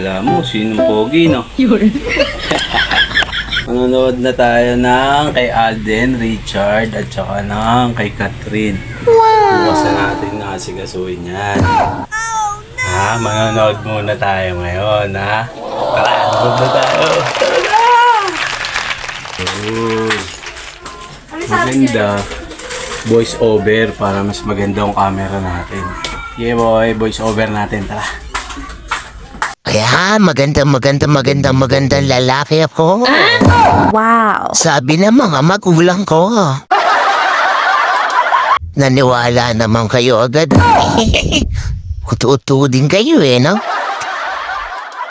Kala mo, sinong pogi, no? Yun. Manonood na tayo ng kay Alden, Richard, at saka ng kay Catherine. Wow! Bukas na natin nakasigasuhin yan. Ha? Manonood muna tayo ngayon, ha? Tara, manonood na tayo. Uy. Maganda. Voice over para mas maganda ang camera natin. Yeah boy, voice over natin. Tara. Kaya magandang lalaki ako. Wow. Sabi ng mga magulang ko. Naniwala naman kayo agad. Uto-uto din kayo no?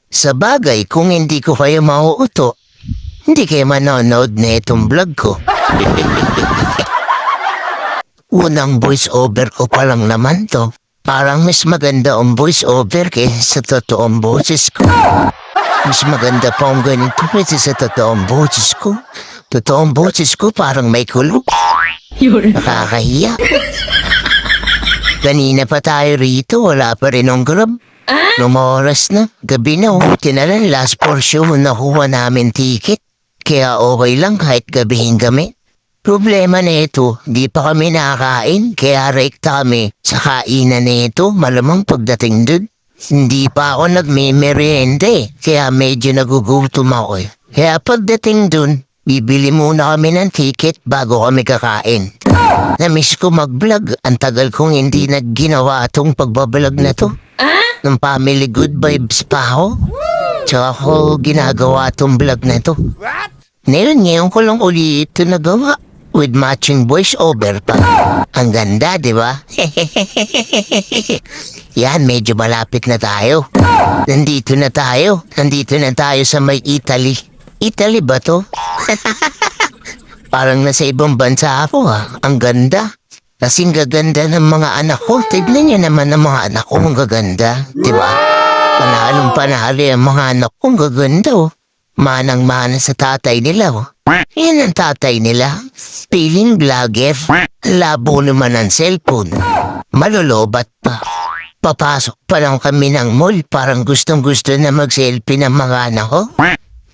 Sa bagay, kung hindi ko kayo mauuto, hindi kayo manonood na itong vlog ko. Unang voice over ko pa lang naman to. Parang mas maganda ang voice over kaysa sa totoong boses ko. Mas maganda pa ang ganito kaysa sa totoong boses ko. Totoong boses ko parang may kulog. Yun. Nakakahiya. Kanina pa tayo rito, wala pa rin ang grab. Nung oras na, gabi na tinalan last portion nakuha namin ticket. Kaya okay lang kahit gabihin kami. Problema na ito, di pa kami nakakain, kaya rekta kami sa kainan na ito, malamang pagdating dun. Hindi pa ako nagme-merienda kaya medyo nagugutom ako Kaya pagdating dun, bibili muna kami ng ticket bago kami kakain. Namiss ko mag-vlog, ang tagal kong hindi nagginawa itong pagbablog na to. Nung family good vibes pa ako, tsaka ako ginagawa itong vlog na to. Ngayon ko lang ulit ito nagawa. With matching voice over pa. Ang ganda, di ba? Yan, medyo malapit na tayo. Nandito na tayo sa may Italy. Italy ba to? Parang nasa ibang bansa ako Ang ganda. Kasing gaganda ng mga anak ko. Tignan niyo naman ang mga anak ko. Ang gaganda. Di ba? Panalo ang mga anak ko. Ang gaganda Manang-mana sa tatay nila Yan ang tatay nila. Feeling vlogger. Labo naman ang cellphone. Malolobat pa. Papasok pa lang kami ng mall. Parang gustong-gusto na mag-selfie ng mga anak ko.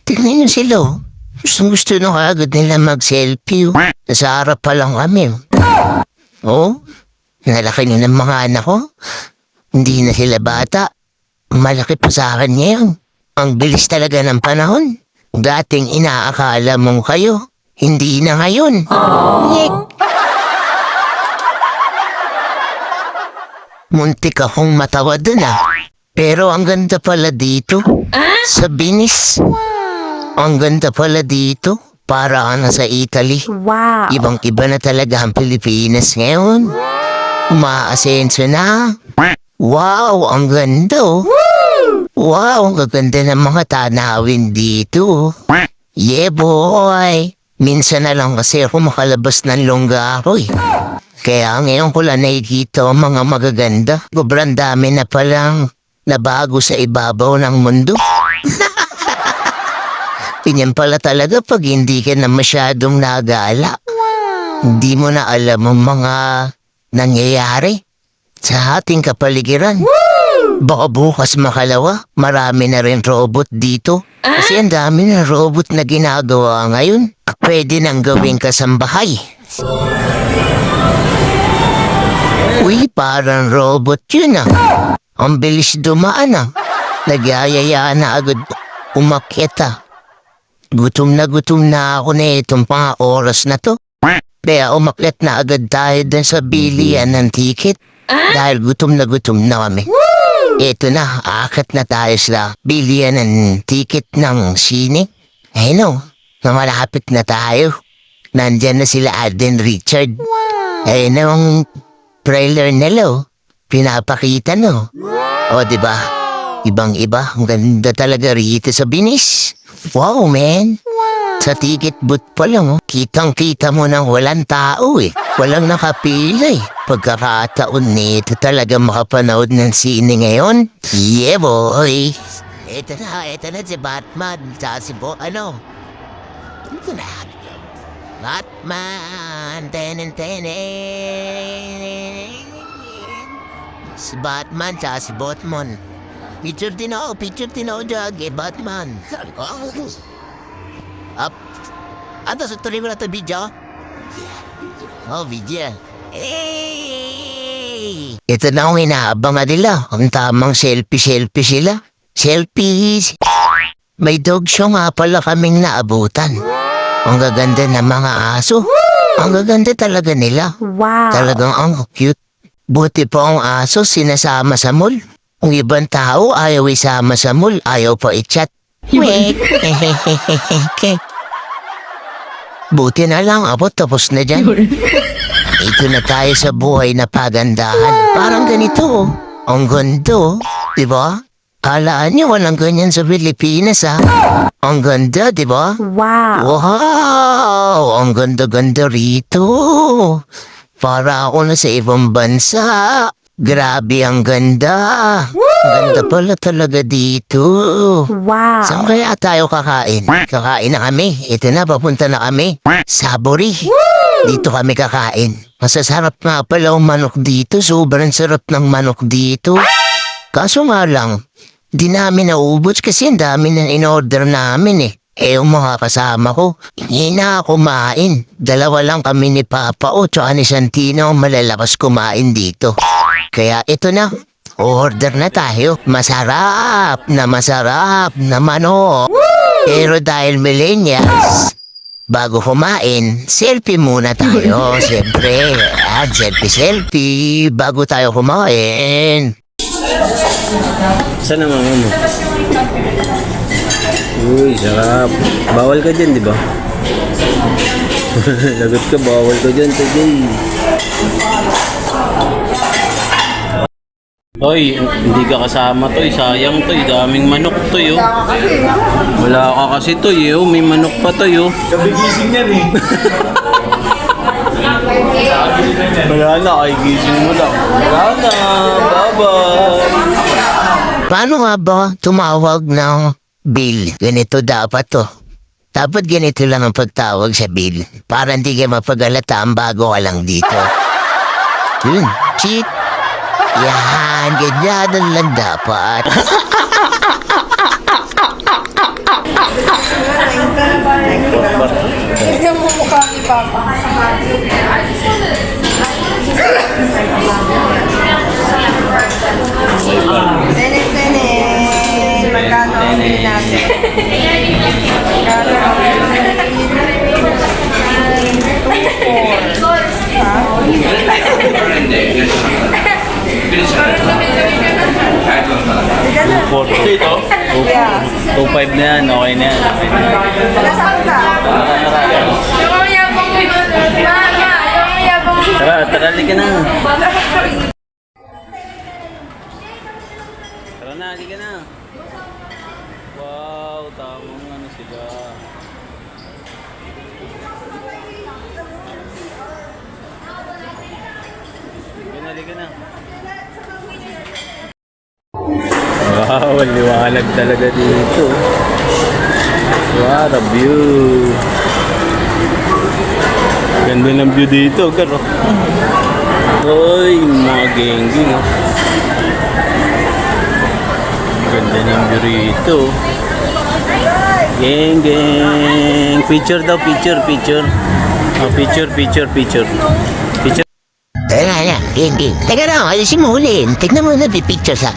Tignan nyo sila Gustong-gusto na agad nila mag-selfie Nasa harap pa lang kami nalaki nyo ng mga anak ko. Hindi na sila bata. Malaki pa sa akin ngayon. Ang bilis talaga ng panahon. Dating inaakala mong kayo, hindi na ngayon. Muntik akong matawa dun Pero ang ganda pala dito. Sa Venice. Ang ganda pala dito. Para ka na sa Italy. Wow. Ibang-iba na talaga ang Pilipinas ngayon. Umaasenso na. Wow, ang ganda Wow, ang gaganda ng mga tanawin dito. Yeah, boy. Minsan na lang kasi ako makalabas ng longga ako Kaya ngayon ko lang nakikita ang mga magaganda. Sobrang dami na palang nabago sa ibabaw ng mundo. Ganyan pala talaga pag hindi ka na masyadong nagala. Hindi mo na alam ang mga nangyayari sa ating kapaligiran. Baka bukas makalawa, marami na rin robot dito. Kasi ang dami na robot na ginagawa ngayon. Pwede nang gawing kasambahay. Uy, parang robot yun Ang bilis dumaan Nagyayaya na agad umakyat Gutom na ako na itong mga oras na to. Kaya umakyat na agad tayo dun sa bilian ng ticket. Dahil gutom na kami. Ito na, aakyat na tayo sa bilian ng ticket ng sine. Malapit na tayo. Nandyan na sila Alden, Richard. Ang trailer nila pinapakita diba? Ibang-iba, ang ganda talaga rito sa Venice. Wow, man. Sa ticket booth pa lang kitang-kita mo nang walang tao Walang nakapila Pagkakataon nito talaga makapanood ng sine ngayon. Yeah, boy. Ito na si Batman. Tsaka si Ito na. Batman. Si Batman tsaka si Botman. Picture din ako dyan, kay Batman. Sabi ko, up. Ato, sa tuloy mo na ito video? Oh, video. Hey! Ito na ang inaabangan nila. Ang tamang selfie sila. Selfies! May dog show nga pala kaming naabutan. Ang gaganda ng mga aso. Ang gaganda talaga nila. Wow. Talagang ang cute. Buti po ang aso sinasama sa mall. Ang ibang tao ayaw isama sa mall, ayaw pa i-chat. Wait. Buti na lang ako tapos na dyan. Ito na tayo sa buhay na pagandahan. Parang ganito. Ang ganda, diba? Kalaan nyo walang ganyan sa Pilipinas, ha? Ang ganda, diba? Wow. Wow! Ang ganda-ganda rito. Para ako na sa ibang bansa. Grabe ang ganda. Ganda pala talaga dito. Wow. Saan kaya tayo kakain? Kakain na kami. Ito na, papunta na kami. Sabori. Dito kami kakain. Masasarap nga pala ang manok dito. Sobrang sarap ng manok dito. Kaso nga lang, di namin naubos kasi ang dami na in-order namin eh. Yung mga kasama ko, hindi na kumain. Dalawa lang kami ni Papa o tsaka ni Santino ang malalakas kumain dito. Kaya ito na, order na tayo. Masarap na manok. Pero dahil millennials, bago kumain, selfie muna tayo. Siyempre, selfie bago tayo kumain. Saan ang mama mo? Uy, sarap. Bawal ka dyan, di ba? Lagot ka, bawal ka dyan today. Toy, hindi ka kasama, Toy. Sayang, Toy. Daming manok, Toy, oh. Wala ka kasi, Toy, oh. May manok pa, Toy, oh. Kabigising yan eh. Wala na, ay gising mo lang. Wala na, bye-bye. Paano nga ba tumawag ng bill? Ganito dapat to. Dapat ganito lang ang pagtawag sa bill. Para hindi ka mapagalata ang bago ka lang dito. Yun, cheat. Yan, ganyan lang dapat. Tignan mo mukha ni Papa. Tenek. Magkano ang bill natin? Magkano ang bill? 2.4 ito? 2.5 na yan, okay na yan. Nasaan ka? Tara, halika na. Tara na, halika na. Wow, tamang ano sila. Halika na. Wow, liwanag talaga dito. What a view. Ganda ng view dito, garo. Uy, mga gengging, oh. Ganda ng view rito. Geng. Picture daw, picture. Oh, picture. Picture. Teka na, hindi. Teka na, alisin mo ulit. Tignan mo na picture sa...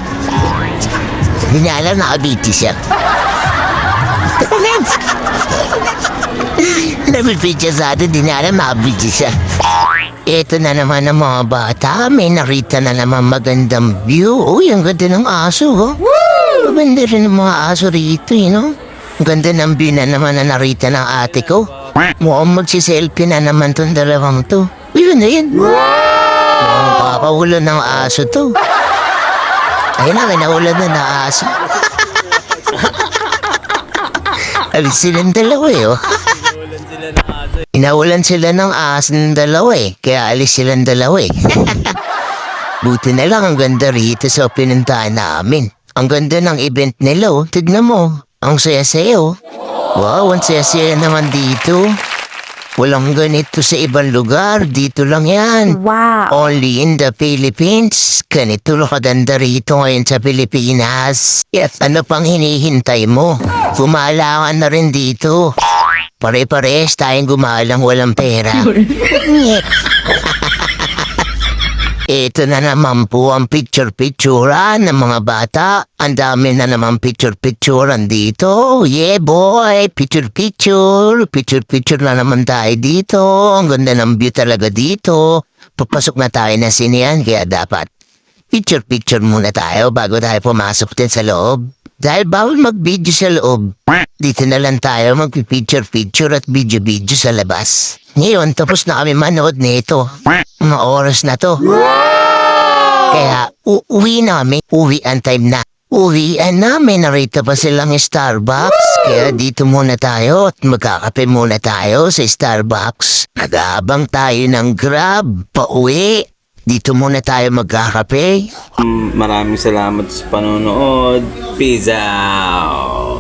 Hindi niya alam nakabitis siya. Teka na. Nabipicture sa atin, hindi niya alam nakabitis siya. Ito na naman ang mga bata. May nakita na naman magandang view. Uy, ang ganda ng aso, oh. Maganda rin ang mga aso rito, you know? Ang ganda ng view na naman na narita ng ate ko. Mukhang magsiselfie na naman tong dalawang to. Uy, yun na yun. Mukhang kakahulan ng aso to. Ayun na, kinahulan na ng aso. Alis silang dalawa eh, oh. Inawalan sila ng aso ng dalawa eh. Kaya alis silang dalawa eh. Buti na lang ang ganda rito sa pinuntahan namin. Ang ganda ng event nila, oh. Tignan mo. Ang saya-saya, oh. Wow, ang saya-saya naman dito. Walang ganito sa ibang lugar. Dito lang yan. Wow. Only in the Philippines. Ganito lang kadanda rito ngayon sa Pilipinas. Yes, ano pang hinihintay mo? Gumala ka na rin dito. Pare-pares tayong gumalang walang pera. Ito na naman po ang picture-picturean ng mga bata. Ang dami na naman picture-picturean dito. Yeah boy, picture-picture. Picture-picture na naman tayo dito. Ang ganda ng view talaga dito. Papasok na tayo na sinihan kaya dapat picture-picture muna tayo bago tayo pumasok din sa loob. Dahil bawal mag-video sa loob. Dito na lang tayo mag-picture-picture at video-video sa labas. Ngayon, tapos na kami manood nito. Mga oras na to. Kaya, uwi namin. Uwian time na. Uwian namin. Narito pa silang Starbucks. Kaya dito muna tayo at magkakape muna tayo sa Starbucks. Nag-aabang tayo ng Grab. Pauwi. Dito muna tayo magkakape. Maraming salamat sa panonood. Peace out!